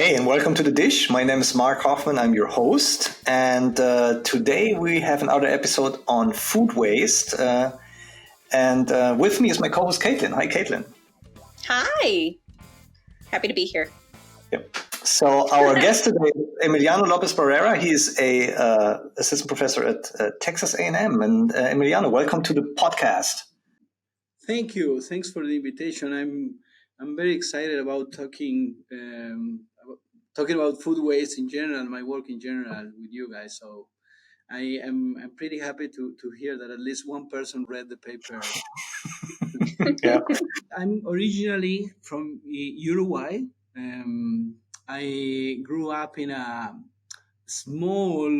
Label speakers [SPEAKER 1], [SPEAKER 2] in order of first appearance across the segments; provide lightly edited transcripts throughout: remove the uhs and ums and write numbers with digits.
[SPEAKER 1] Hey, and welcome to The Dish. My name is Mark Hoffman. I'm your host. And today we have another episode on food waste. And with me is my co host, Kaitlyn. Hi, Kaitlyn.
[SPEAKER 2] Hi. Happy to be here.
[SPEAKER 1] Yep. So, our guest today is Emiliano Lopez Barrera. He is a assistant professor at Texas A&M. And Emiliano, welcome to the podcast.
[SPEAKER 3] Thank you. Thanks for the invitation. I'm very excited about talking about food waste in general, my work in general with you guys. So I'm pretty happy to hear that at least one person read the paper.
[SPEAKER 1] Yeah.
[SPEAKER 3] I'm originally from Uruguay. I grew up in a small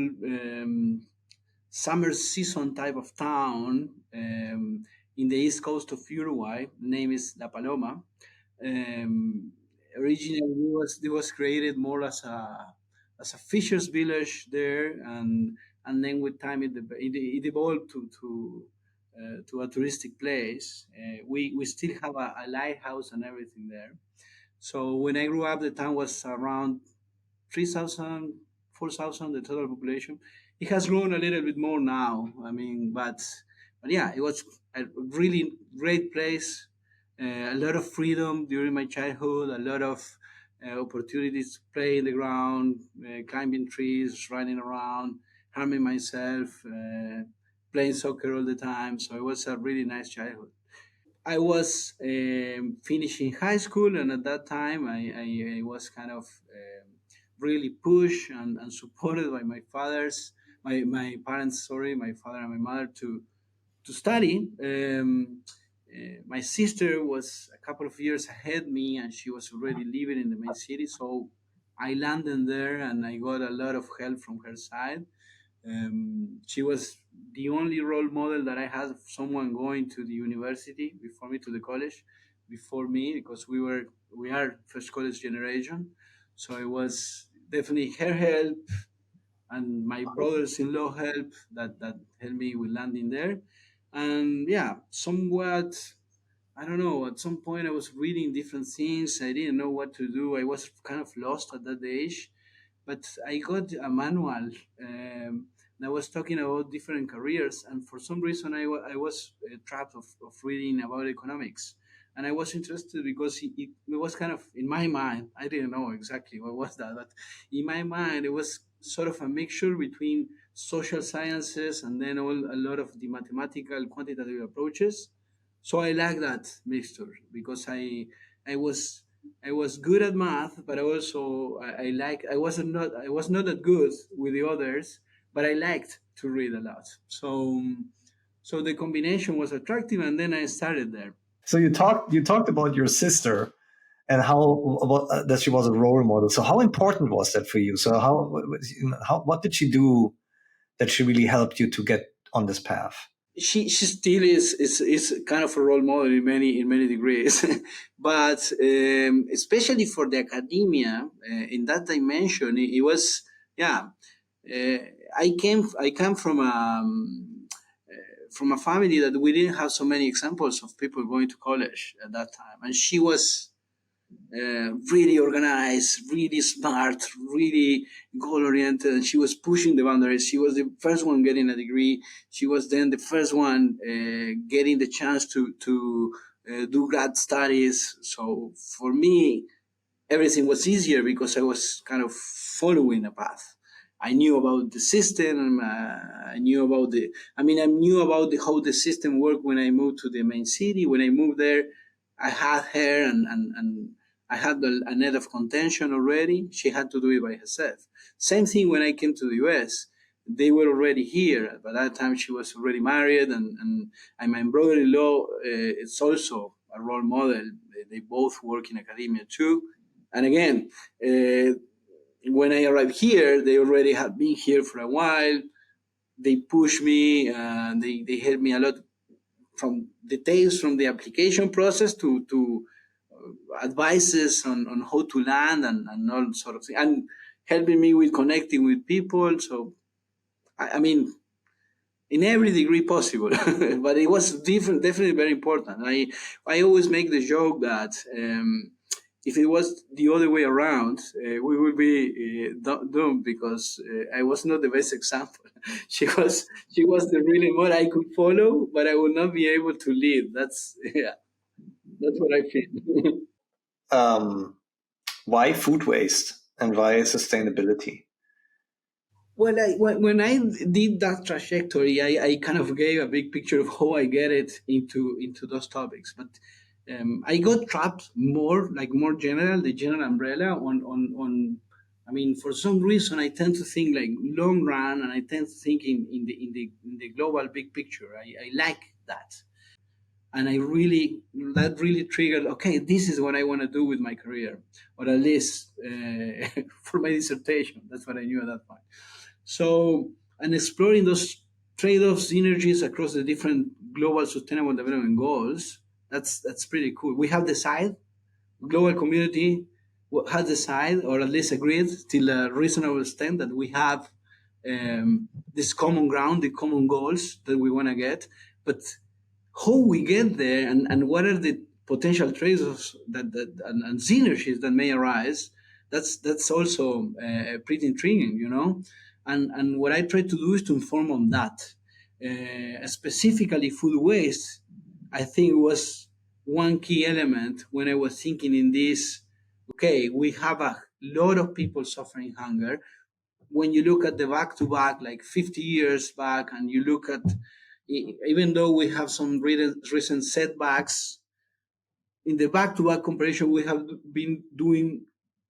[SPEAKER 3] summer season type of town in the east coast of Uruguay. The name is La Paloma. Originally, it was created more as a fishers village there, and then with time it evolved to a touristic place. We still have a lighthouse and everything there. So when I grew up, the town was around 3,000, 4,000, the total population. It has grown a little bit more now. I mean, but yeah, it was a really great place. A lot of freedom during my childhood. A lot of opportunities to play in the ground, climbing trees, running around, harming myself, playing soccer all the time. So it was a really nice childhood. I was finishing high school, and at that time, I was kind of really pushed and supported by my parents, sorry, my father and my mother to study. My sister was a couple of years ahead me, and she was already living in the main city. So I landed there, and I got a lot of help from her side. She was the only role model that I had of someone going to the university before me, to the college before me, because we are first college generation. So it was definitely her help and my brothers-in-law help that helped me with landing there. And yeah, somewhat, I don't know, at some point I was reading different things. I didn't know what to do. I was kind of lost at that age, but I got a manual that was talking about different careers, and for some reason I was trapped of reading about economics, and I was interested because it was kind of in my mind. I didn't know exactly what was that, but in my mind it was sort of a mixture between social sciences and then a lot of the mathematical quantitative approaches. So I like that mixture because I was good at math, but I was not that good with the others, but I liked to read a lot. So the combination was attractive, and then I started there.
[SPEAKER 1] So you talked about your sister and that she was a role model. So how important was that for you? So what did she do that she really helped you to get on this path?
[SPEAKER 3] She still is kind of a role model in many degrees, but especially for the academia in that dimension, it was yeah. Uh, I come from a family that we didn't have so many examples of people going to college at that time, and she was really organized, really smart, really goal oriented, and she was pushing the boundaries. She was the first one getting a degree. She was then the first one getting the chance to do grad studies. So for me, everything was easier because I was kind of following a path. I knew about the system. I knew about I knew about how the system worked when I moved to the main city. When I moved there, I had her and I had a net of contention already. She had to do it by herself. Same thing when I came to the US. They were already here. By that time, she was already married, and my brother-in-law is also a role model. They both work in academia too. And again, when I arrived here, they already had been here for a while. They pushed me, they helped me a lot from details from the application process to advices on how to land and all sort of things, and helping me with connecting with people. So, I mean, in every degree possible, but it was definitely very important. I always make the joke that If it was the other way around, we would be doomed because I was not the best example. She was the really model I could follow, but I would not be able to lead. That's yeah, that's what I feel.
[SPEAKER 1] Um, why food waste and why sustainability?
[SPEAKER 3] Well, when I did that trajectory, I kind of gave a big picture of how I get it into those topics. But I got trapped more general, the general umbrella on. I mean, for some reason, I tend to think like long run, and I tend to think in the global big picture. I like that, and that really triggered. Okay, this is what I want to do with my career, or at least for my dissertation. That's what I knew at that point. So, and exploring those trade-offs, synergies across the different global sustainable development goals, that's pretty cool. We have decided, global community has decided, or at least agreed till a reasonable extent, that we have this common ground, the common goals that we want to get. But how we get there, and what are the potential trade-offs and synergies that may arise, that's also pretty intriguing, and what I try to do is to inform on that. Specifically food waste, I think was one key element when I was thinking in this. Okay, we have a lot of people suffering hunger. When you look at the back to back, like 50 years back, and you look at, even though we have some recent setbacks, in the back to back comparison, we have been doing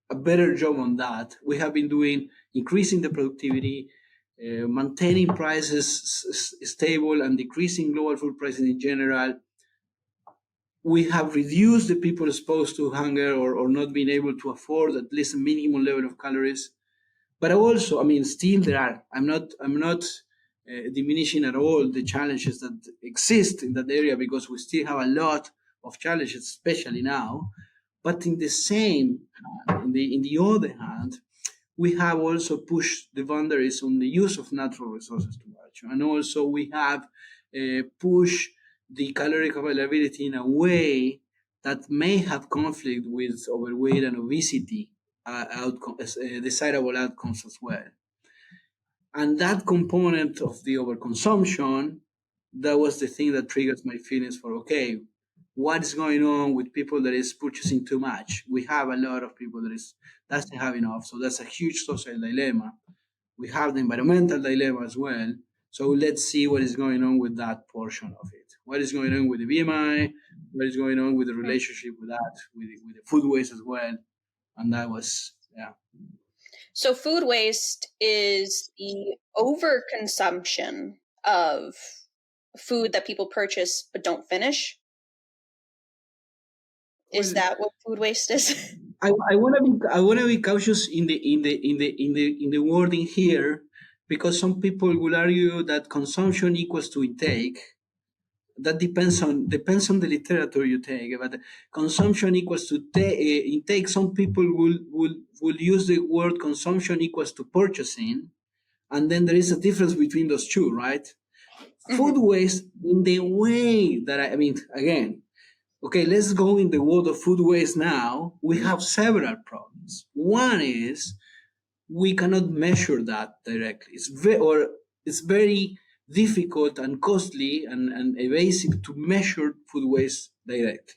[SPEAKER 3] a better job on that. We have been doing increasing the productivity, maintaining prices stable, and decreasing global food prices in general. We have reduced the people exposed to hunger, or not being able to afford at least a minimum level of calories. But also, I mean, still there are. I'm not diminishing at all the challenges that exist in that area, because we still have a lot of challenges, especially now. But in the other hand, we have also pushed the boundaries on the use of natural resources too much, and also we have pushed the caloric availability in a way that may have conflict with overweight and obesity desirable outcomes as well. And that component of the overconsumption, that was the thing that triggers my feelings for, okay, what is going on with people that is purchasing too much? We have a lot of people that is doesn't have enough, so that's a huge social dilemma. We have the environmental dilemma as well. So let's see what is going on with that portion of it. What is going on with the BMI? What is going on with the relationship with that, with the food waste as well? And that was, yeah.
[SPEAKER 2] So food waste is the overconsumption of food that people purchase but don't finish. Is that what food waste is?
[SPEAKER 3] I want to be cautious in the wording here, because some people will argue that consumption equals to intake. That depends on the literature you take, but consumption equals to intake. Some people will use the word consumption equals to purchasing, and then there is a difference between those two, right? Food waste, in the way that I mean, again, okay, let's go in the world of food waste now. We have several problems. One is we cannot measure that directly. It's very difficult and costly and evasive to measure food waste directly.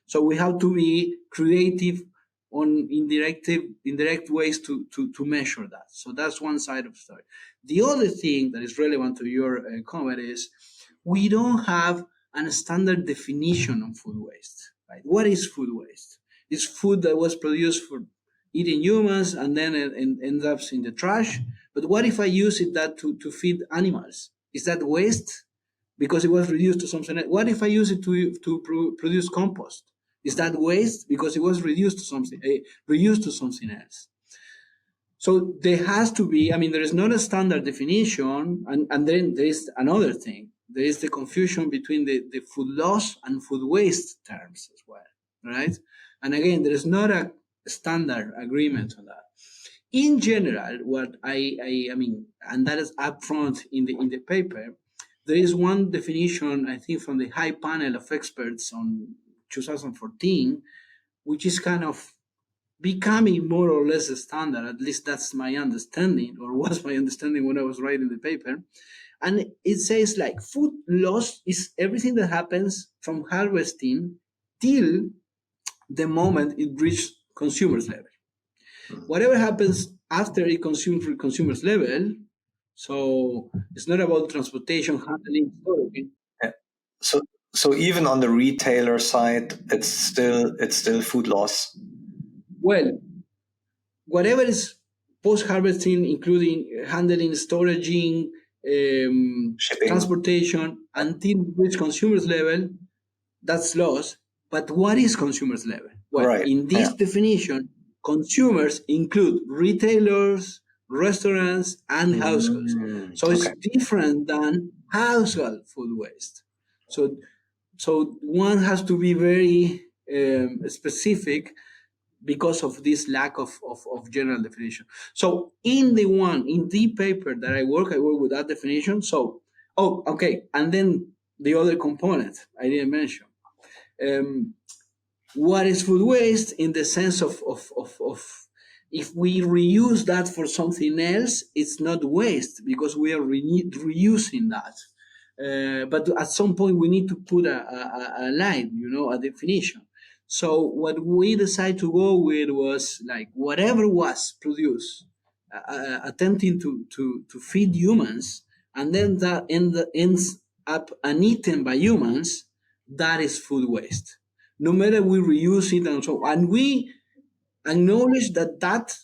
[SPEAKER 3] So we have to be creative on indirect ways to measure that. So that's one side of the story. The other thing that is relevant to your comment is we don't have a standard definition on food waste. Right? What is food waste? It's food that was produced for eating humans and then it ends up in the trash. But what if I use it that to feed animals? Is that waste? Because it was reduced to something else. What if I use it to produce compost? Is that waste? Because it was reused to something else. So there has to be, I mean, there is not a standard definition, and then there is another thing. There is the confusion between the food loss and food waste terms as well, right? And again, there is not a standard agreement on that. In general, what I mean, and that is upfront in the paper, there is one definition, I think, from the high panel of experts on 2014, which is kind of becoming more or less a standard. At least that's my understanding, or was my understanding when I was writing the paper. And it says like food loss is everything that happens from harvesting till the moment it reaches consumers level. Whatever happens after it consumes for consumers level, so it's not about transportation, handling, storage.
[SPEAKER 1] Yeah. So so even on the retailer side, it's still food loss.
[SPEAKER 3] Well, whatever is post harvesting, including handling, storaging,
[SPEAKER 1] Shipping.
[SPEAKER 3] transportation, until reach consumers level, that's loss. But what is consumers level? Well,
[SPEAKER 1] Right.
[SPEAKER 3] in this
[SPEAKER 1] Yeah.
[SPEAKER 3] definition, consumers include retailers, restaurants, and households. So it's
[SPEAKER 1] Okay.
[SPEAKER 3] different than household food waste. So, so one has to be very specific because of this lack of general definition. So in the paper that I work with that definition. So, oh, okay. And then the other component I didn't mention. Um, what is food waste in the sense of if we reuse that for something else, it's not waste because we are reusing that. But at some point, we need to put a line, a definition. So what we decided to go with was like whatever was produced, attempting to feed humans, and then that ends up uneaten by humans, that is food waste. No matter we reuse it and so, and we acknowledge that that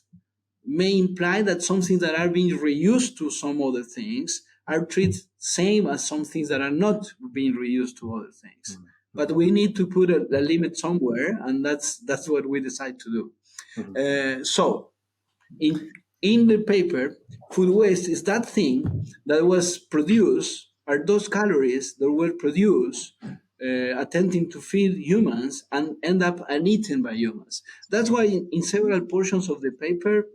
[SPEAKER 3] may imply that some things that are being reused to some other things are treated same as some things that are not being reused to other things. But we need to put a limit somewhere, and that's what we decide to do. So in the paper, food waste is that thing that was produced, are those calories that were produced attempting to feed humans and end up uneaten by humans. That's why in several portions of the paper,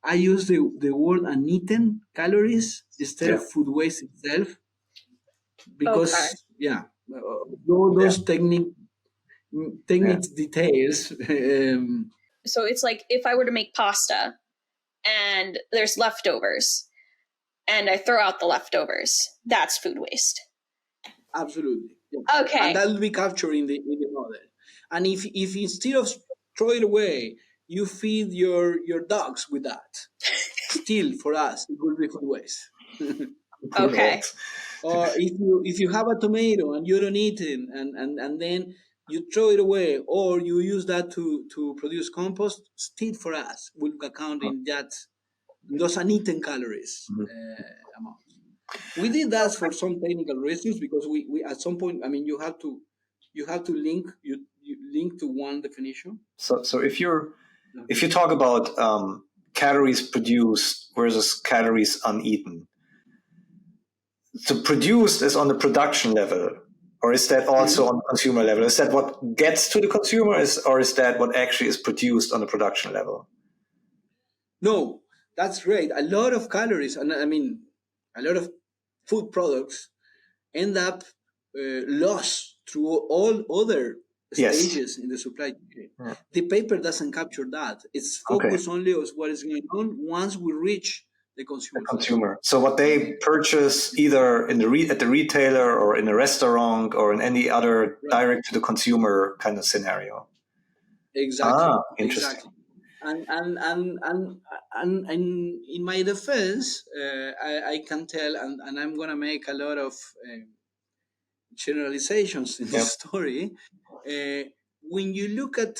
[SPEAKER 3] I use the word uneaten calories instead
[SPEAKER 1] Yeah.
[SPEAKER 3] of food waste itself,
[SPEAKER 2] Okay.
[SPEAKER 3] because those techniques details.
[SPEAKER 2] So it's like if I were to make pasta and there's leftovers and I throw out the leftovers, that's food waste.
[SPEAKER 3] Absolutely. Yeah.
[SPEAKER 2] Okay.
[SPEAKER 3] And that will be captured in the model. And if instead of throw it away, you feed your dogs with that, still for us it will be food waste.
[SPEAKER 2] Okay.
[SPEAKER 3] Or if you have a tomato and you don't eat it, and then you throw it away, or you use that to produce compost, still for us will count in that those uneaten calories amount. We did that for some technical reasons because we at some point, I mean, you have to link you link to one definition.
[SPEAKER 1] So if you talk about calories produced versus calories uneaten, so produced is on the production level, or is that also on the consumer level? Is that what gets to the consumer, or is that what actually is produced on the production level?
[SPEAKER 3] No, that's great. A lot of calories, and I mean, a lot of food products end up lost through all other
[SPEAKER 1] Yes.
[SPEAKER 3] stages in the supply chain.
[SPEAKER 1] Yeah.
[SPEAKER 3] The paper doesn't capture that. It's
[SPEAKER 1] Okay.
[SPEAKER 3] focused only on what is going on once we reach the consumer.
[SPEAKER 1] So what they purchase either in at the retailer or in a restaurant or in any other direct to the consumer kind of scenario.
[SPEAKER 3] Exactly.
[SPEAKER 1] Interesting.
[SPEAKER 3] Exactly. And in my defense, I can tell, and I'm gonna make a lot of generalizations in this story. When you look at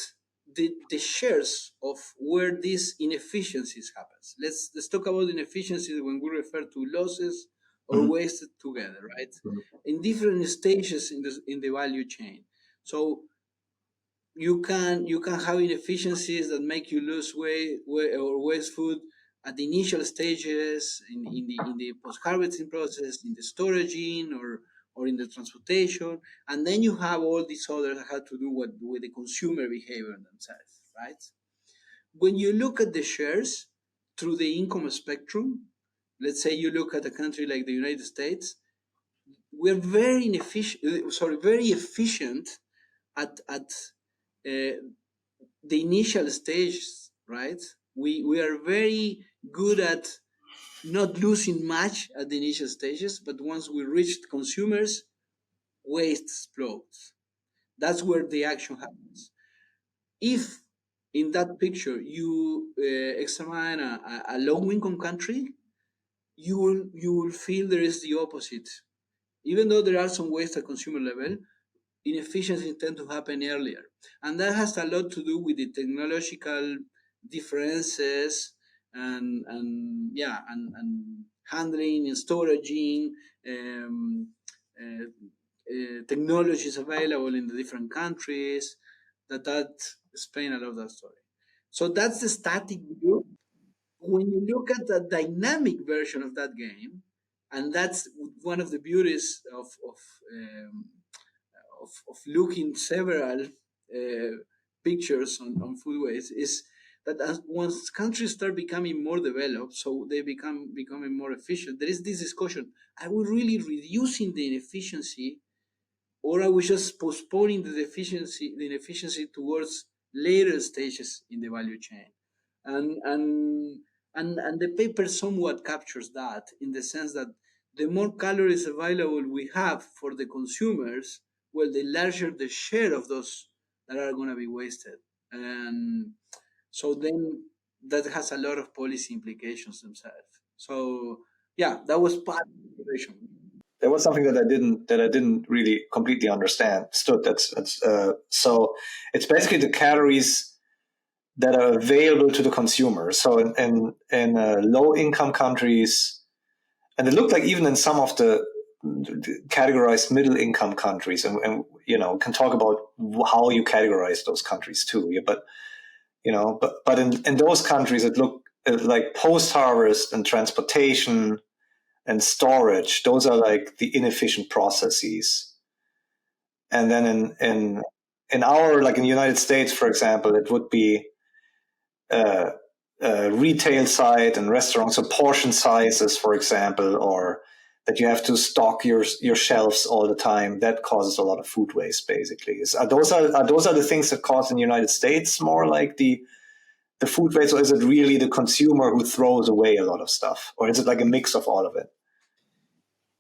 [SPEAKER 3] the shares of where these inefficiencies happens, let's talk about inefficiencies when we refer to losses or wasted together, right? In different stages in the value chain. So you can have inefficiencies that make you lose weight or waste food at the initial stages in the post harvesting process, in the storaging, or in the transportation, and then you have all these others that have to do with the consumer behavior themselves, right? When you look at the shares through the income spectrum, let's say you look at a country like the United States, we're very efficient at the initial stages, right? We are very good at not losing much at the initial stages, but once we reach consumers, waste explodes. That's where the action happens. If in that picture you examine a low-income country, you will feel there is the opposite. Even though there are some waste at consumer level, inefficiencies tend to happen earlier. And that has a lot to do with the technological differences and handling and storaging technologies available in the different countries that explain a lot of that story. So that's the static view. When you look at the dynamic version of that game, and that's one of the beauties of looking several pictures on food waste, is that as once countries start becoming more developed, so they becoming more efficient, there is this discussion: are we really reducing the inefficiency, or are we just postponing the inefficiency towards later stages in the value chain? And and and the paper somewhat captures that, in the sense that the more calories available we have for the consumers, well, the larger the share of those that are going to be wasted. And so then that has a lot of policy implications themselves. So yeah, that was part of the innovation.
[SPEAKER 1] There was something that I didn't really completely understand. So it's basically the calories that are available to the consumer. So in low income countries, and it looked like even in some of the categorized middle income countries, and can talk about how you categorize those countries too. Yeah, but in those countries it looked like post harvest and transportation and storage. Those are like the inefficient processes. And then in our, like in the United States, for example, it would be uh, retail side and restaurants, so portion sizes, for example, or that you have to stock your shelves all the time. That causes a lot of food waste. Basically, those are the things that cause in the United States more like the food waste, or is it really the consumer who throws away a lot of stuff, or is it like a mix of all of it?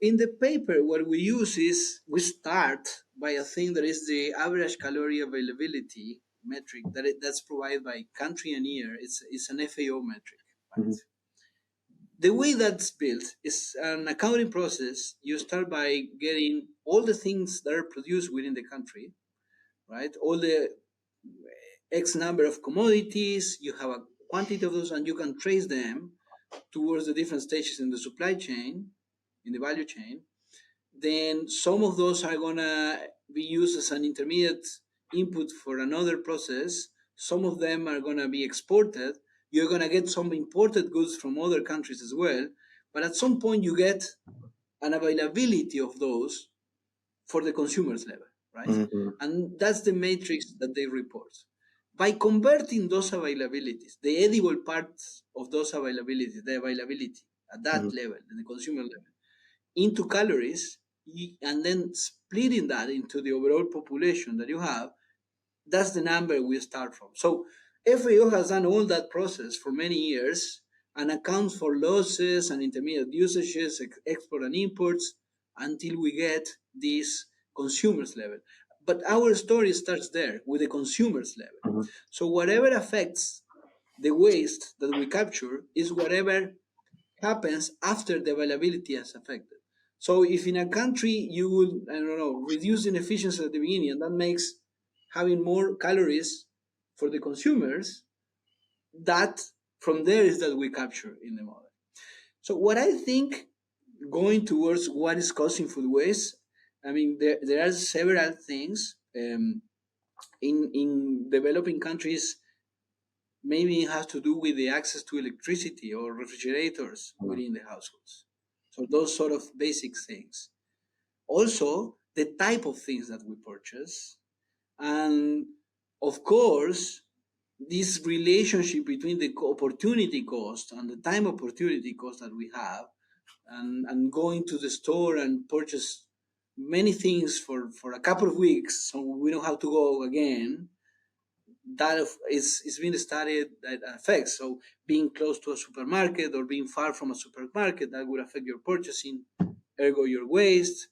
[SPEAKER 3] In the paper, what we use is we start by a thing that is the average calorie availability metric that's provided by country and year. It's an FAO metric. Right?
[SPEAKER 1] Mhm.
[SPEAKER 3] The way that's built is an accounting process. You start by getting all the things that are produced within the country, right? All the X number of commodities, you have a quantity of those, and you can trace them towards the different stages in the supply chain, in the value chain. Then some of those are gonna be used as an intermediate input for another process. Some of them are gonna be exported. You're gonna get some imported goods from other countries as well. But at some point, you get an availability of those for the consumer's level, right?
[SPEAKER 1] Mm-hmm.
[SPEAKER 3] And that's the matrix that they report. By converting those availabilities, the edible parts of those availabilities, the availability at that
[SPEAKER 1] Mm-hmm.
[SPEAKER 3] level, at the consumer level, into calories, and then splitting that into the overall population that you have, that's the number we start from. So FAO has done all that process for many years and accounts for losses and intermediate usages, export and imports, until we get this consumers level. But our story starts there with the consumers level.
[SPEAKER 1] Mm-hmm.
[SPEAKER 3] So whatever affects the waste that we capture is whatever happens after the availability is affected. So if in a country you will, I don't know, reduce inefficiency at the beginning, and that makes having more calories for the consumers, that from there is that we capture in the model. So what I think, going towards what is causing food waste, I mean, there are several things. In developing countries, maybe it has to do with the access to electricity or refrigerators within the households. So those sort of basic things. Also, the type of things that we purchase. And of course, this relationship between the opportunity cost and the time opportunity cost that we have, and going to the store and purchase many things for a couple of weeks so we don't have to go again, that is being studied that affects. So being close to a supermarket or being far from a supermarket, that would affect your purchasing, ergo your waste,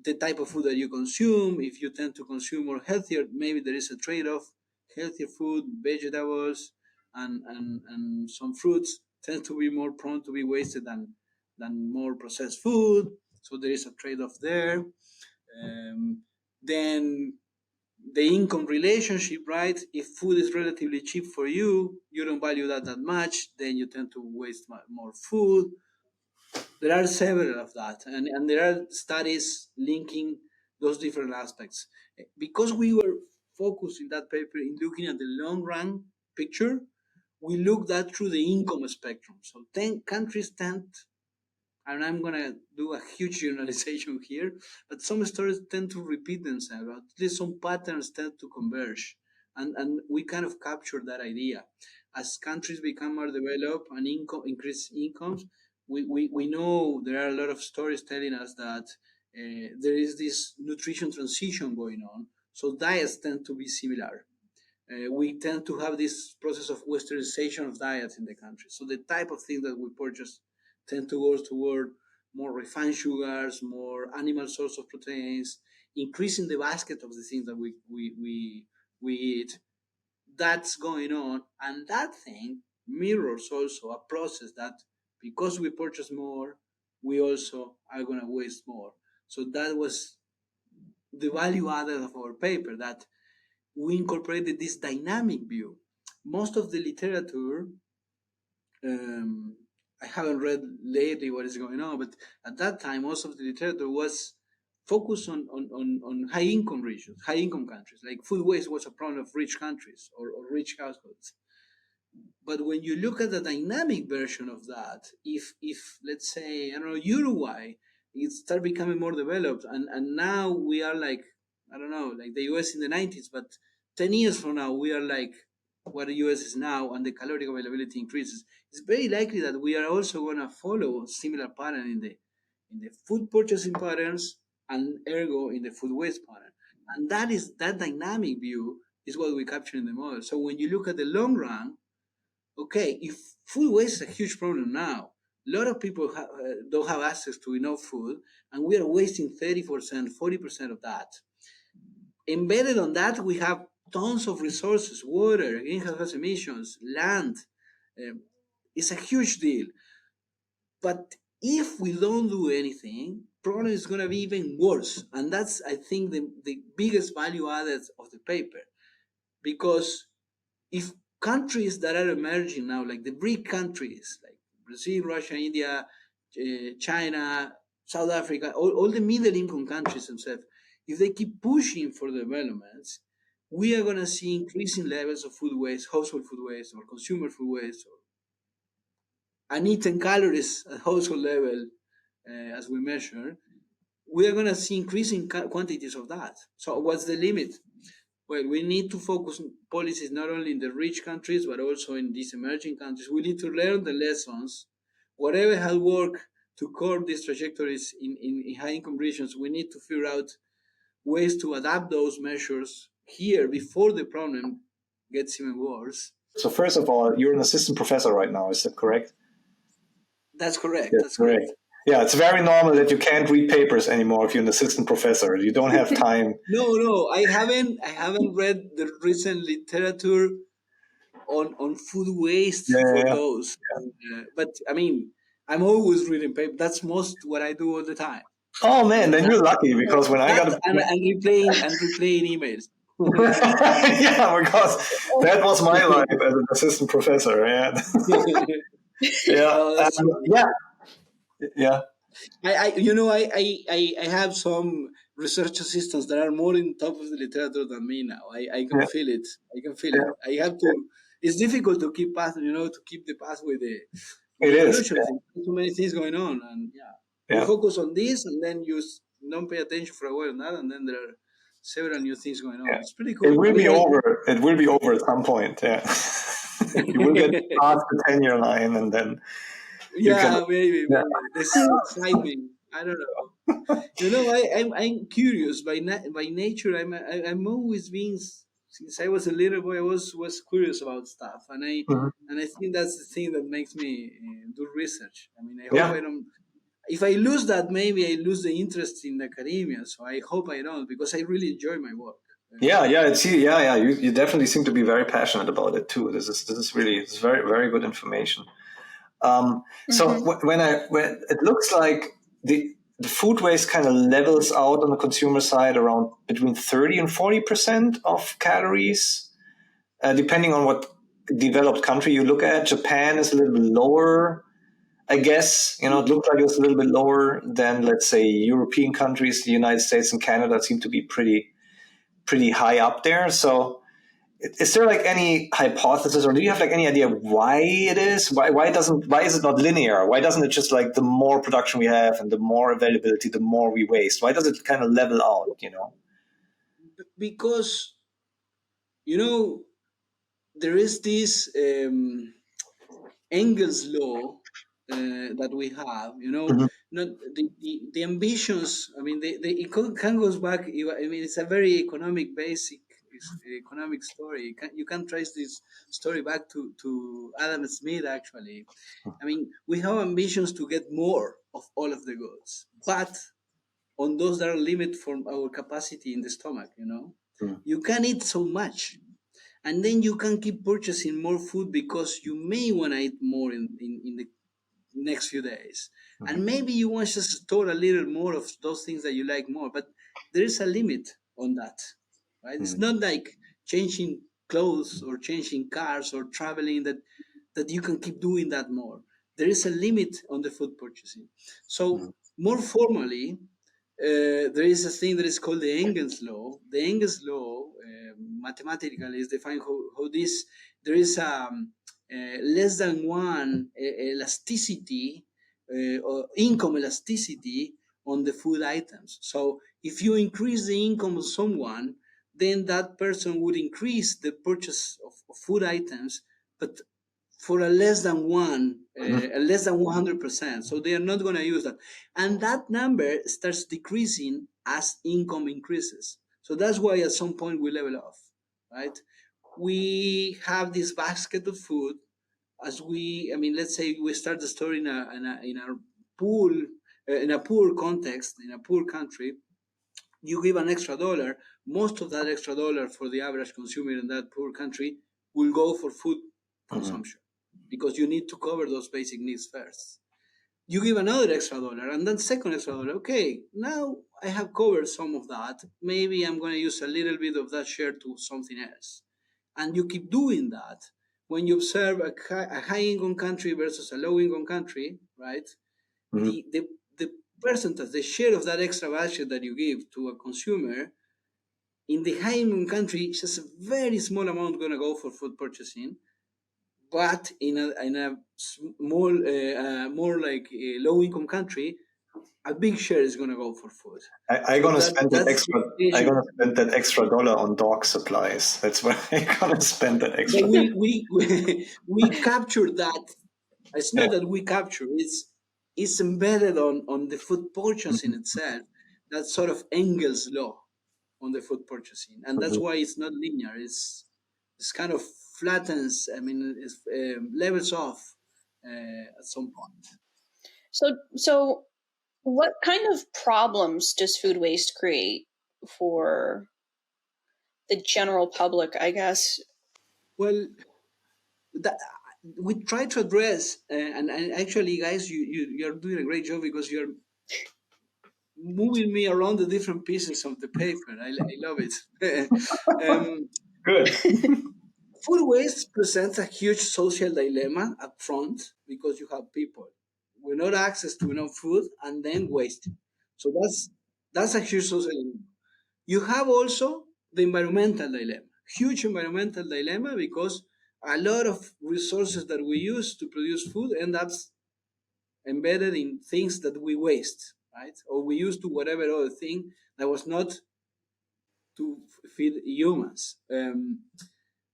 [SPEAKER 3] the type of food that you consume. If you tend to consume more healthier, maybe there is a trade-off. Healthier food, vegetables, and some fruits tend to be more prone to be wasted than more processed food. So there is a trade-off there. Then the income relationship, right? If food is relatively cheap for you, you don't value that much, then you tend to waste more food. There are several of that, and there are studies linking those different aspects. Because we were focused in that paper in looking at the long run picture, we looked at through the income spectrum. So 10 countries tend, and I'm gonna do a huge generalization here, but some stories tend to repeat themselves. At least some patterns tend to converge, and we kind of capture that idea. As countries become more developed and increase incomes, we know there are a lot of stories telling us that there is this nutrition transition going on. So diets tend to be similar. We tend to have this process of westernization of diets in the country. So the type of thing that we purchase tend to go toward more refined sugars, more animal source of proteins, increasing the basket of the things that we eat. That's going on, and that thing mirrors also a process that because we purchase more, we also are going to waste more. So that was the value added of our paper, that we incorporated this dynamic view. Most of the literature, um, I haven't read lately what is going on, but at that time, most of the literature was focused on high income regions, high income countries. Like food waste was a problem of rich countries or rich households. But when you look at the dynamic version of that, if let's say, I don't know, Uruguay, it start becoming more developed, and now we are like, I don't know, like the US in the 90s, but 10 years from now we are like what the US is now, and the caloric availability increases. It's very likely that we are also going to follow a similar pattern in the food purchasing patterns, and ergo in the food waste pattern. And that dynamic view is what we capture in the model. So when you look at the long run, okay, if food waste is a huge problem now, a lot of people don't have access to enough food, and we are wasting 30%, 40% of that. Embedded on that, we have tons of resources: water, greenhouse gas emissions, land. Um, it's a huge deal. But if we don't do anything, problem is going to be even worse. And that's, I think, the biggest value added of the paper. Because if countries that are emerging now, like the BRIC countries, like Brazil, Russia, India, China, South Africa, all the middle income countries themselves, if they keep pushing for developments, we are going to see increasing levels of food waste, household food waste, or consumer food waste, or uneaten calories at household level, as we measure. We are going to see increasing quantities of that. So, what's the limit? Well, we need to focus on policies not only in the rich countries, but also in these emerging countries. We need to learn the lessons. Whatever has worked to curb these trajectories in high income regions, we need to figure out ways to adapt those measures here before the problem gets even worse.
[SPEAKER 1] So first of all, you're an assistant professor right now, is that correct?
[SPEAKER 3] That's correct.
[SPEAKER 1] Yes,
[SPEAKER 3] That's correct.
[SPEAKER 1] Yeah, it's very normal that you can't read papers anymore if you're an assistant professor. You don't have time.
[SPEAKER 3] No, I haven't read the recent literature on food waste for
[SPEAKER 1] Yeah.
[SPEAKER 3] those. But I mean, I'm always reading paper. That's most what I do all the time.
[SPEAKER 1] Oh man, then you're lucky, because when I
[SPEAKER 3] That
[SPEAKER 1] got
[SPEAKER 3] and replaying emails.
[SPEAKER 1] yeah, because that was my life as an assistant professor. Yeah, yeah,
[SPEAKER 3] Oh, that's
[SPEAKER 1] yeah, yeah.
[SPEAKER 3] I have some research assistants that are more in top of the literature than me now. I can
[SPEAKER 1] Yeah,
[SPEAKER 3] feel it. I can feel it.
[SPEAKER 1] yeah.
[SPEAKER 3] I have to. It's difficult to keep path. To keep the path with
[SPEAKER 1] It
[SPEAKER 3] the
[SPEAKER 1] is.
[SPEAKER 3] evolution. Too many things going on, and yeah, you
[SPEAKER 1] Yeah,
[SPEAKER 3] focus on this, and then you don't pay attention for a while on that, and then there are several new things going on.
[SPEAKER 1] yeah.
[SPEAKER 3] It's pretty
[SPEAKER 1] It
[SPEAKER 3] cool. I
[SPEAKER 1] will
[SPEAKER 3] mean,
[SPEAKER 1] be over. It will be over at some point. Yeah, you will get past the 10-year line, and then you can.
[SPEAKER 3] yeah,
[SPEAKER 1] Yeah,
[SPEAKER 3] maybe. This exciting. I don't know. I'm curious by nature. I'm always being since I was a little boy, I was curious about stuff,
[SPEAKER 1] Mhm.
[SPEAKER 3] and I think that's the thing that makes me do research. I mean, I hope
[SPEAKER 1] Yeah.
[SPEAKER 3] I don't. If I lose that, maybe I lose the interest in academia. So I hope I don't, because I really enjoy my work.
[SPEAKER 1] Yeah. You definitely seem to be very passionate about it too. This is really, it's very, very good information. So
[SPEAKER 2] Mm-hmm.
[SPEAKER 1] when it looks like the food waste kind of levels out on the consumer side around between 30 and 40% of calories, depending on what developed country you look at. Japan is a little bit lower. I guess, it looked like it was a little bit lower than, let's say, European countries. The United States and Canada seem to be pretty high up there. So is there like any hypothesis, or do you have like any idea why it is? Why is it not linear? Why doesn't it just, like, the more production we have and the more availability, the more we waste? Why does it kind of level out?
[SPEAKER 3] Because there is this Engels law that we have.
[SPEAKER 1] Mhm.
[SPEAKER 3] Not the ambitions. I mean, can goes back. I mean, it's a very economic story. You can trace this story back to Adam Smith, actually. I mean, we have ambitions to get more of all of the goods, but on those that are limit from our capacity in the stomach.
[SPEAKER 1] Mhm.
[SPEAKER 3] You can eat so much, and then you can keep purchasing more food because you may want to eat more in the next few days, and
[SPEAKER 1] Mhm.
[SPEAKER 3] maybe you want to store a little more of those things that you like more, but there is a limit on that, right? It's
[SPEAKER 1] Mhm.
[SPEAKER 3] not like changing clothes or changing cars or traveling, that you can keep doing that more. There is a limit on the food purchasing. So
[SPEAKER 1] Mhm.
[SPEAKER 3] more formally, there is a thing that is called the Engels law. The Engels law, mathematically, is defined how this there is less than one elasticity or income elasticity on the food items. So if you increase the income of someone, then that person would increase the purchase of food items, but for a less than
[SPEAKER 1] Mhm.
[SPEAKER 3] a less than 100%. So they are not going to use that, and that number starts decreasing as income increases. So that's why at some point we level off, right? We have this basket of food. I mean, let's say we start the story in a pool, in a poor context, in a poor country. You give an extra dollar. Most of that extra dollar for the average consumer in that poor country will go for food
[SPEAKER 1] Mhm.
[SPEAKER 3] consumption, because you need to cover those basic needs first. You give another extra dollar, and then second extra dollar. Okay, now I have covered some of that. Maybe I'm going to use a little bit of that share to something else. And you keep doing that. When you observe a high income country versus a low income country, right?
[SPEAKER 1] Mhm.
[SPEAKER 3] The percentage, the share of that extra budget that you give to a consumer in the high income country, just a very small amount going to go for food purchasing, but in a small, more like a low income country, a big share is going to go for food.
[SPEAKER 1] I
[SPEAKER 3] So
[SPEAKER 1] gonna spend that
[SPEAKER 3] that's the
[SPEAKER 1] extra. I
[SPEAKER 3] equation.
[SPEAKER 1] gonna spend that extra dollar on dog supplies. That's where I gonna spend that
[SPEAKER 3] But
[SPEAKER 1] extra.
[SPEAKER 3] we capture that. It's
[SPEAKER 1] Yeah.
[SPEAKER 3] not that we capture. It's embedded on the food purchasing
[SPEAKER 1] Mhm.
[SPEAKER 3] itself. That sort of Engels law on the food purchasing, and that's
[SPEAKER 1] Mhm.
[SPEAKER 3] why it's not linear. It's kind of flattens. I mean, it levels off at some point.
[SPEAKER 2] So what kind of problems does food waste create for the general public, I guess?
[SPEAKER 3] Well, that we try to address, and actually, guys, you're doing a great job, because you're moving me around the different pieces of the paper. I love it. um,
[SPEAKER 1] Good.
[SPEAKER 3] Food waste presents a huge social dilemma up front, because you have people with no access to enough food and then waste. So that's a huge social dilemma. You have also the environmental dilemma, huge environmental dilemma, because a lot of resources that we use to produce food end up embedded in things that we waste, right? Or we use to whatever other thing that was not to feed humans.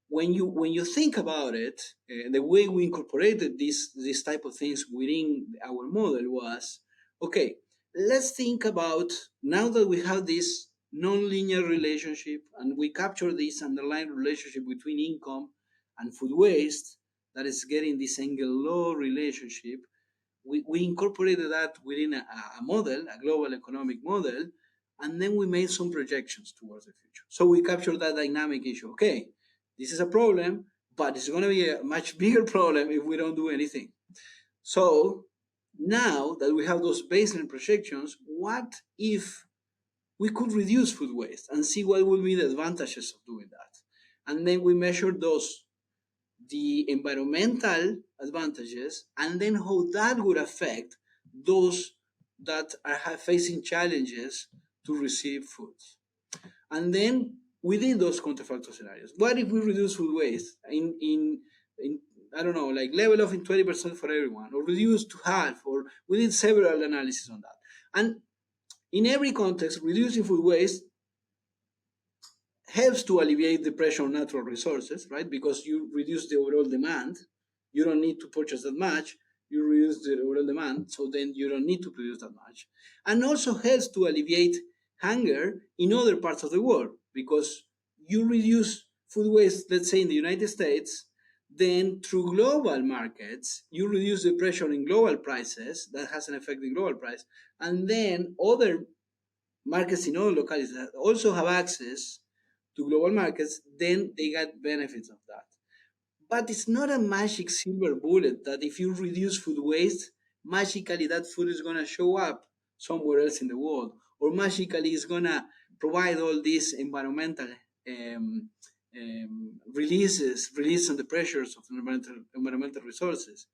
[SPEAKER 3] When you think about it, the way we incorporated these type of things within our model was, okay. Let's think about, now that we have this non-linear relationship, and we capture this underlying relationship between income and food waste that is getting this Engel-Law relationship. We incorporated that within a model, a global economic model, and then we made some projections towards the future. So we captured that dynamic issue. Okay, this is a problem, but it's going to be a much bigger problem if we don't do anything. So now that we have those baseline projections, what if we could reduce food waste and see what will be the advantages of doing that? And then we measure those, the environmental advantages, and then how that would affect those that are facing challenges to receive food. And then within those counterfactual scenarios, what if we reduce food waste in I don't know, like level off in 20% for everyone, or reduce to half, or we did several analyses on that. And in every context, reducing food waste helps to alleviate the pressure on natural resources, right? Because you reduce the overall demand. You don't need to purchase that much. You reduce the overall demand, so then you don't need to produce that much. And also helps to alleviate hunger in other parts of the world, because you reduce food waste, let's say in the United States, then through global markets, you reduce the pressure in global prices. That has an effect in global price. And then other markets in other localities that also have access to global markets, then they get benefits of that. But it's not a magic silver bullet that if you reduce food waste, magically that food is going to show up somewhere else in the world, or magically it's going to provide all these environmental release on the pressures of environmental resources.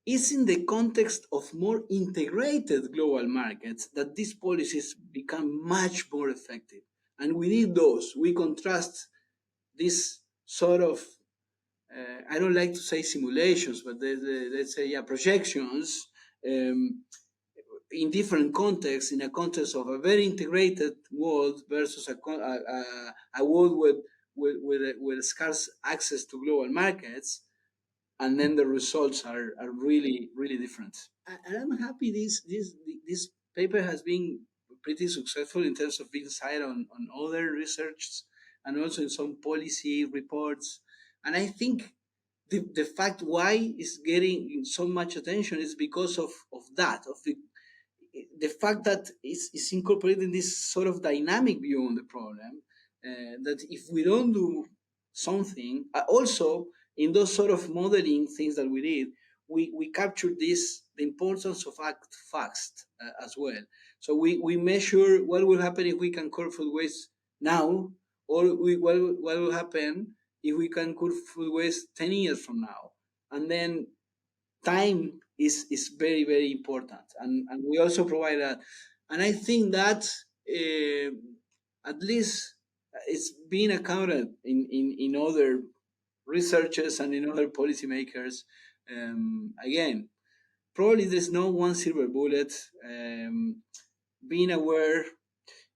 [SPEAKER 3] It's in the context of more integrated global markets that these policies become much more effective. And we need those. We contrast this sort of, I don't like to say simulations, but let's say, yeah, projections in different contexts, in a context of a very integrated world versus a world with scarce access to global markets, and then the results are really really different. And I'm happy this paper has been pretty successful in terms of being cited on other research, and also in some policy reports. And I think the fact why it's getting so much attention is because of that, of the fact that it's incorporating this sort of dynamic view on the problem, that if we don't do something, also in those sort of modeling things that we did, we captured this, the importance of act fast as well. So we measure what will happen if we can curb food waste now, or what will happen if we can curb food waste 10 years from now. And then time is very very important, and we also provide that. And I think that at least it's being accounted in other researchers and in other policymakers. Again, probably there's no one silver bullet. Being aware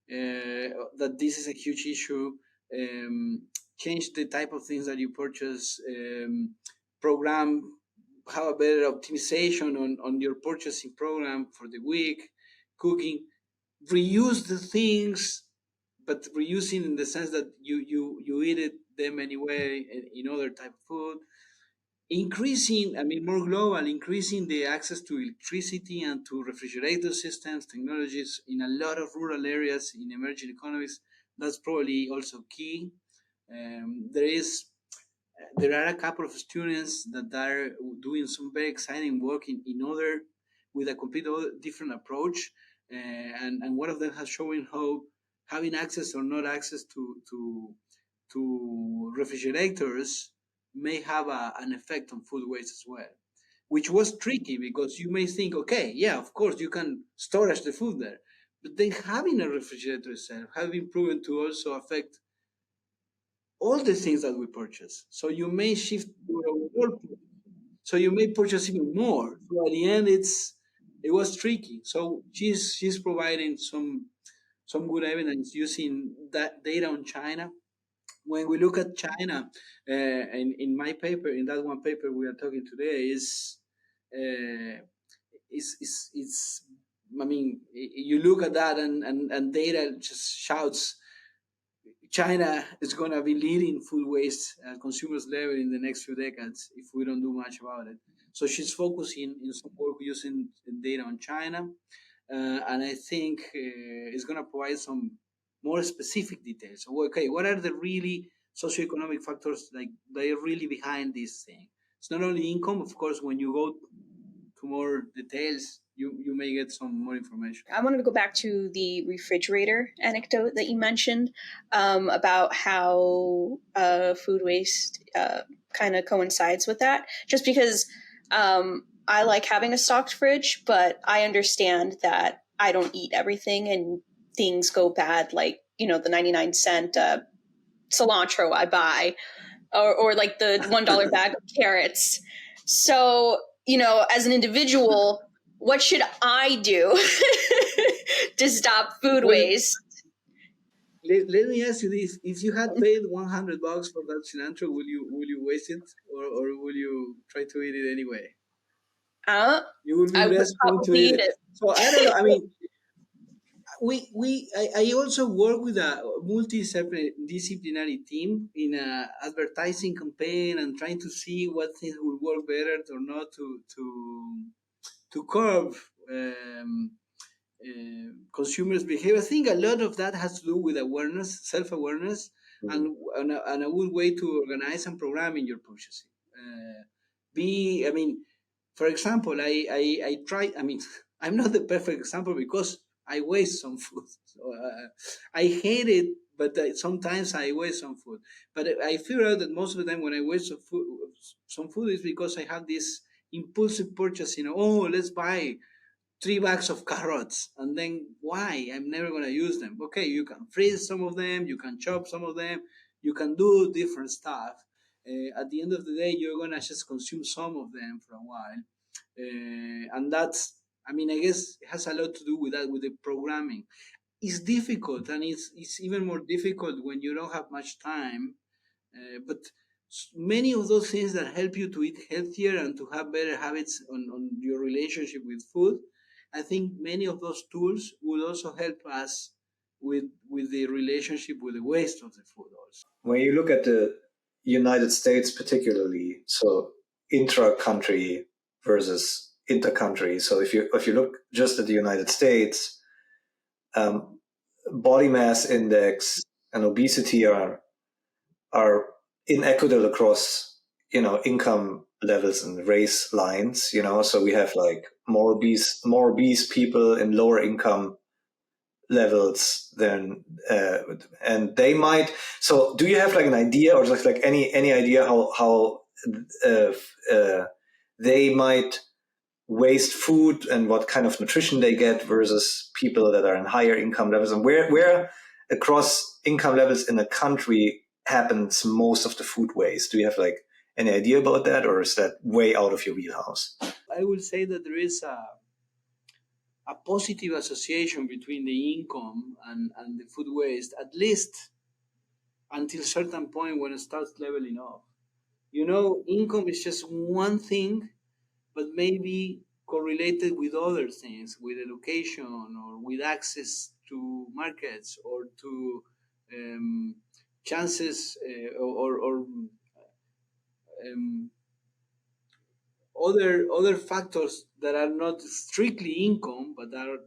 [SPEAKER 3] that this is a huge issue, change the type of things that you purchase, program, have a better optimization on your purchasing program for the week, cooking, reuse the things, but reusing in the sense that you eat it them anyway in other type of food. Increasing, I mean, more global, increasing the access to electricity and to refrigerator systems, technologies in a lot of rural areas in emerging economies. That's probably also key. There are a couple of students that are doing some very exciting work in other, with a complete different approach, and one of them has shown how having access or not access to refrigerators may have an effect on food waste as well, which was tricky because you may think, okay, yeah, of course you can storage the food there, but then having a refrigerator itself has been proven to also affect all the things that we purchase. So you may shift so you may purchase even more. So at the end, it was tricky. So she's providing some good evidence using that data on China. When we look at China, in my paper, in that one paper we are talking today, is I mean, you look at that, and data just shouts China is going to be leading food waste at consumers level in the next few decades if we don't do much about it. So she's focusing in some work using data on China, and I think it's going to provide some more specific details. So, okay, what are the really socioeconomic factors like they are really behind this thing? It's not only income, of course. When you go to more details, you may get some more information.
[SPEAKER 2] I wanted to go back to the refrigerator anecdote that you mentioned about how food waste kind of coincides with that. Just because I like having a stocked fridge, but I understand that I don't eat everything and things go bad, like, the 99 cent cilantro I buy, or like the $1 bag of carrots. So, as an individual, what should I do to stop food
[SPEAKER 3] Well,
[SPEAKER 2] waste?
[SPEAKER 3] let me ask you this: if you had paid $100 for that cilantro, will you waste it, or will you try to eat it anyway? You will be
[SPEAKER 2] I would
[SPEAKER 3] less prone to
[SPEAKER 2] probably
[SPEAKER 3] eat
[SPEAKER 2] eat
[SPEAKER 3] it.
[SPEAKER 2] it.
[SPEAKER 3] So I don't know. I mean, I also work with a multidisciplinary team in a advertising campaign and trying to see what things will work better or not to curb consumers' behavior. I think a lot of that has to do with awareness, self-awareness, and a good way to organize and program in your purchasing. I mean, for example, I try. I mean, I'm not the perfect example because I waste some food. So, I hate it, but sometimes I waste some food. But I figure out that most of the time when I waste some food is because I have this impulsive purchasing. Oh, let's buy 3 bags of carrots, and then why? I'm never gonna use them. Okay, you can freeze some of them, you can chop some of them, you can do different stuff. At the end of the day, you're gonna just consume some of them for a while, and that's. I mean, I guess it has a lot to do with that, with the programming. It's difficult, and it's even more difficult when you don't have much time. But many of those things that help you to eat healthier and to have better habits on your relationship with food, I think many of those tools will also help us with the relationship with the waste of the food also.
[SPEAKER 1] When you look at the United States, particularly, so intra-country versus inter-country. So if you look just at the United States, um, body mass index and obesity are inequitable across income levels and race lines. So we have like more obese people in lower income levels than and they might. So do you have like an idea or just like any idea how uh, uh, they might waste food and what kind of nutrition they get versus people that are in higher income levels, and where across income levels in a country happens most of the food waste? Do you have like any idea about that, or is that way out of your wheelhouse?
[SPEAKER 3] I will say that there is a positive association between the income and the food waste, at least until certain point when it starts leveling off. Income is just one thing, but maybe correlated with other things, with education or with access to markets or to um, chances or um, other factors that are not strictly income, but are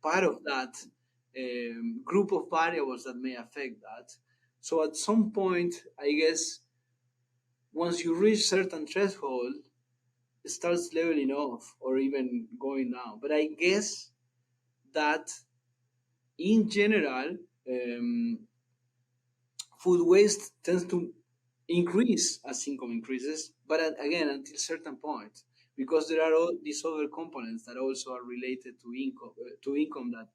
[SPEAKER 3] part of that group of variables that may affect that. So at some point, I guess, once you reach certain threshold, it starts leveling off or even going down. But I guess that in general, food waste tends to increase as income increases, but again, until certain point, because there are all these other components that also are related to income that,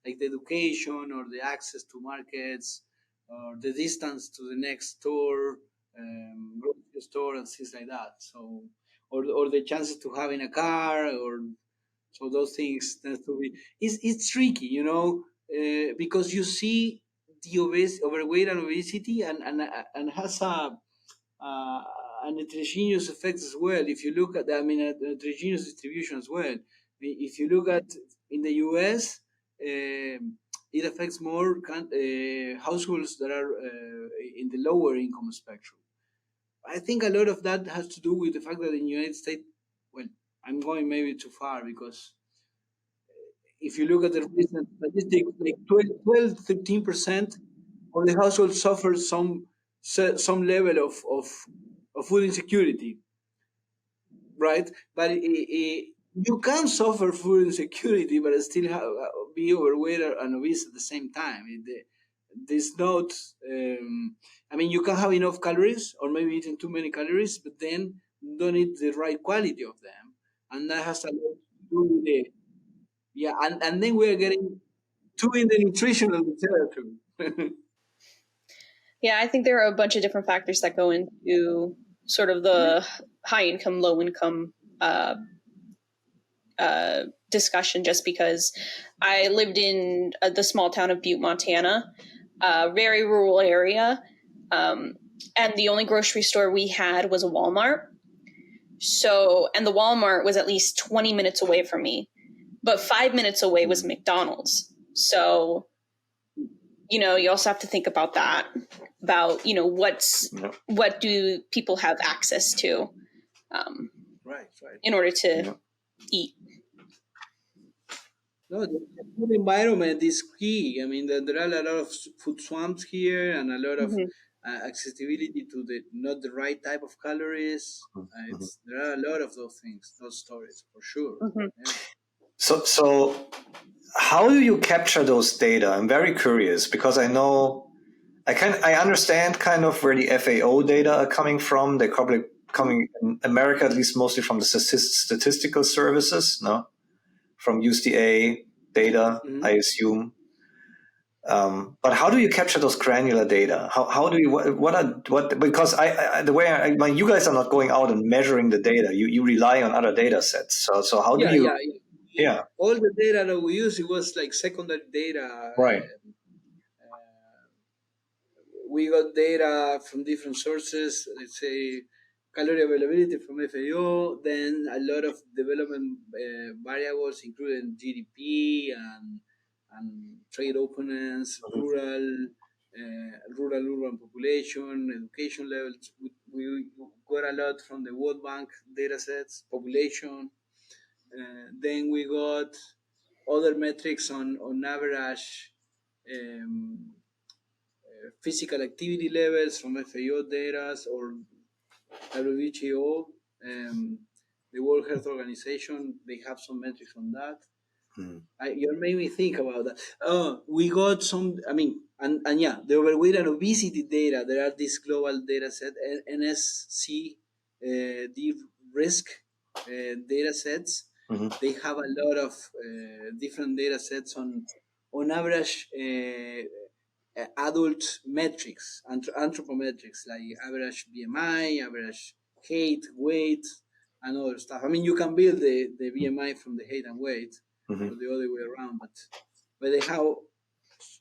[SPEAKER 3] like the education or the access to markets or the distance to the next store, grocery store, and things like that. So, or the chances to having a car, or so those things tend to be. It's tricky, because you see the overweight and obesity, and has uh, an heterogeneous effect as well. If you look at, I mean, a heterogeneous distribution as well. If you look at in the US, it affects more households that are in the lower income spectrum. I think a lot of that has to do with the fact that in the United States, well, I'm going maybe too far, because if you look at the recent statistics, like 13% of the households suffer some level of food insecurity, right? But you can suffer food insecurity, but still be overweight and obese at the same time. There's not. I mean, you can have enough calories, or maybe eating too many calories, but then don't eat the right quality of them, and that has a lot to do with the, yeah. And then we are getting too in the nutritional literature.
[SPEAKER 2] Yeah, I think there are a bunch of different factors that go into sort of the high income, low income discussion, just because I lived in the small town of Butte, Montana, a very rural area. And the only grocery store we had was a Walmart. So, and the Walmart was at least 20 minutes away from me, but 5 minutes away was McDonald's. So, you know, you also have to think about that, about, you know, what do people have access to
[SPEAKER 3] Right.
[SPEAKER 2] in order to eat.
[SPEAKER 3] No, the food environment is key. I mean, there are a lot of food swamps here, and a lot of accessibility to the not the right type of calories. There are a lot of those things, those stories for sure. Yeah.
[SPEAKER 1] So how do you capture those data? I'm very curious, because I understand kind of where the FAO data are coming from. They're probably coming in America, at least mostly from the statistical services, no? From USDA data, I assume. But how do you capture those granular data? How do you because you guys are not going out and measuring the data. You rely on other data sets. So how do you? Yeah.
[SPEAKER 3] All the data that we use, it was like secondary data.
[SPEAKER 1] Right.
[SPEAKER 3] We got data from different sources. Let's say calorie availability from FAO, then a lot of development variables, including GDP and trade openness, rural-urban population, education levels. We got a lot from the World Bank data sets, population. Then we got other metrics on average physical activity levels from FAO data or WHO, the World Health Organization. They have some metrics on that. You made me think about that. We got some, I mean, and yeah, the overweight and obesity data. There are these global data set, NSC, the risk data sets. They have a lot of different data sets on average adult metrics, anthropometrics, like average BMI, average height, weight, and other stuff. I mean, you can build the BMI from the height and weight, or the other way around, but they have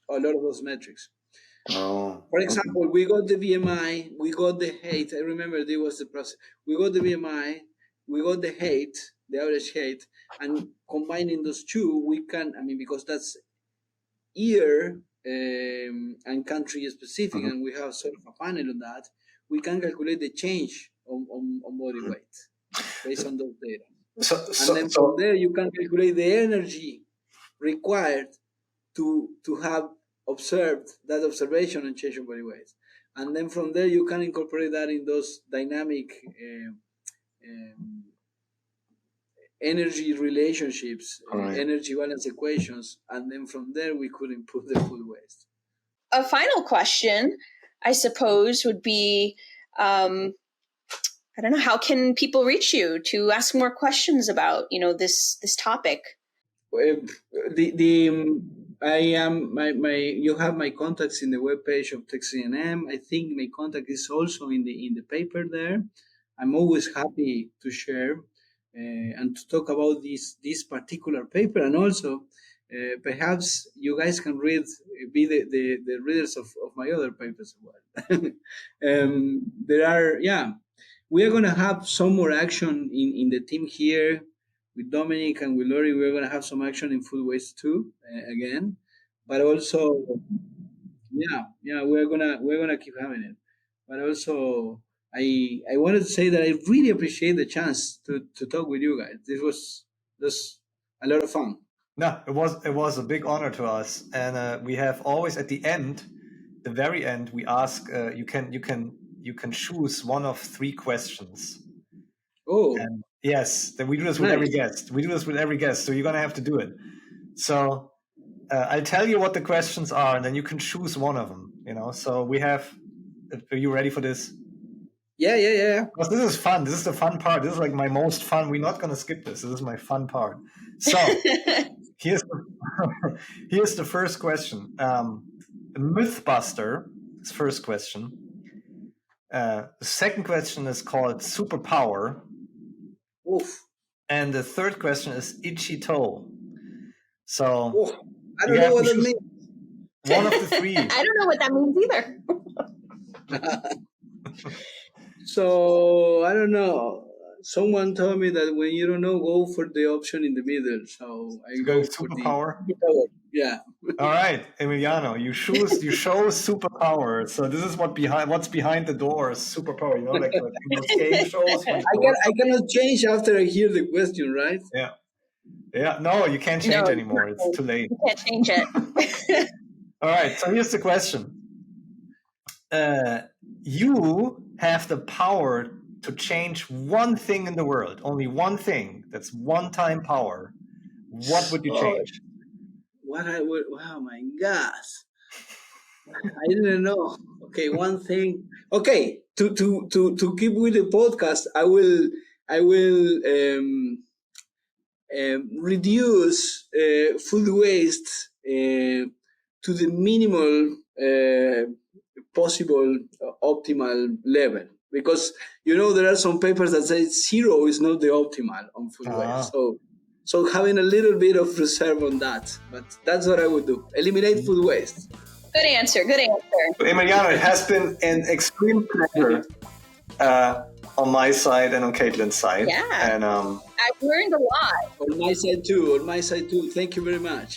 [SPEAKER 3] a lot of those metrics.
[SPEAKER 1] Oh.
[SPEAKER 3] For example, we got the BMI, we got the height. I remember there was the process. We got the BMI, we got the height, the average height, and combining those two, we can, I mean, because that's year and country specific, and we have sort of a panel on that, we can calculate the change on body weight based on those data. And then from there, you can calculate the energy required to have observed that observation and change of body weight. And then from there, you can incorporate that in those dynamic energy relationships, energy balance equations, and then from there we could improve the food waste.
[SPEAKER 2] A final question, I suppose, would be, I don't know, how can people reach you to ask more questions about, you know, this topic?
[SPEAKER 3] I am you have my contacts in the webpage of Texas A&M. I think my contact is also in the paper there. I'm always happy to share and to talk about this particular paper, and also perhaps you guys can be the readers of my other papers as well. We are going to have some more action in the team here. with Dominic and with Lori, we're gonna have some action in food waste too, again. But also, yeah, we're gonna keep having it. But also, I wanted to say that I really appreciate the chance to talk with you guys. This was just a lot of fun.
[SPEAKER 1] No, it was a big honor to us, and we have always at the end, the very end, we ask you can choose one of three questions.
[SPEAKER 3] Oh,
[SPEAKER 1] And yes, then we do this with every
[SPEAKER 3] nice.
[SPEAKER 1] guest. We do this with every guest, so you're gonna have to do it. So I'll tell you what the questions are, and then you can choose one of them. So we have. Are you ready for this?
[SPEAKER 3] Yeah.
[SPEAKER 1] Because this is fun. This is the fun part. This is like my most fun. We're not gonna skip this. This is my fun part. So here's here's the first question. Mythbuster is first question. The second question is called superpower,
[SPEAKER 3] Oof.
[SPEAKER 1] and the third question is itchy toe. So
[SPEAKER 3] Oof. I
[SPEAKER 1] you
[SPEAKER 3] don't know
[SPEAKER 1] have
[SPEAKER 3] what
[SPEAKER 1] to
[SPEAKER 3] that
[SPEAKER 1] choose
[SPEAKER 3] means.
[SPEAKER 1] one of the three.
[SPEAKER 2] I don't know what that means either.
[SPEAKER 3] So I don't know. Someone told me that when you don't know, go for the option in the middle. So I
[SPEAKER 1] To
[SPEAKER 3] go
[SPEAKER 1] go
[SPEAKER 3] for the
[SPEAKER 1] superpower.
[SPEAKER 3] superpower. Yeah.
[SPEAKER 1] All right, Emiliano, you show superpower. So this is what's behind the doors. Superpower, like in those game shows. When the doors
[SPEAKER 3] I cannot change after I hear the question, right?
[SPEAKER 1] Yeah. No, you can't change
[SPEAKER 2] No,
[SPEAKER 1] anymore. It's too late.
[SPEAKER 2] you can't change it.
[SPEAKER 1] All right. So here's the question. You have the power to change one thing in the world, only one thing. That's one-time power. What would you change?
[SPEAKER 3] What I would? Wow, my gosh! I didn't know. Okay, one thing. Okay, to keep with the podcast, I will reduce food waste to the minimal possible optimal level, because there are some papers that say zero is not the optimal on food waste. So having a little bit of reserve on that, but that's what I would do: eliminate food waste.
[SPEAKER 2] Good answer.
[SPEAKER 1] Emiliano, it has been an extreme pleasure on my side and on Kaitlyn's side.
[SPEAKER 2] Yeah.
[SPEAKER 1] And
[SPEAKER 2] I've learned a lot.
[SPEAKER 3] On my side too. Thank you very much.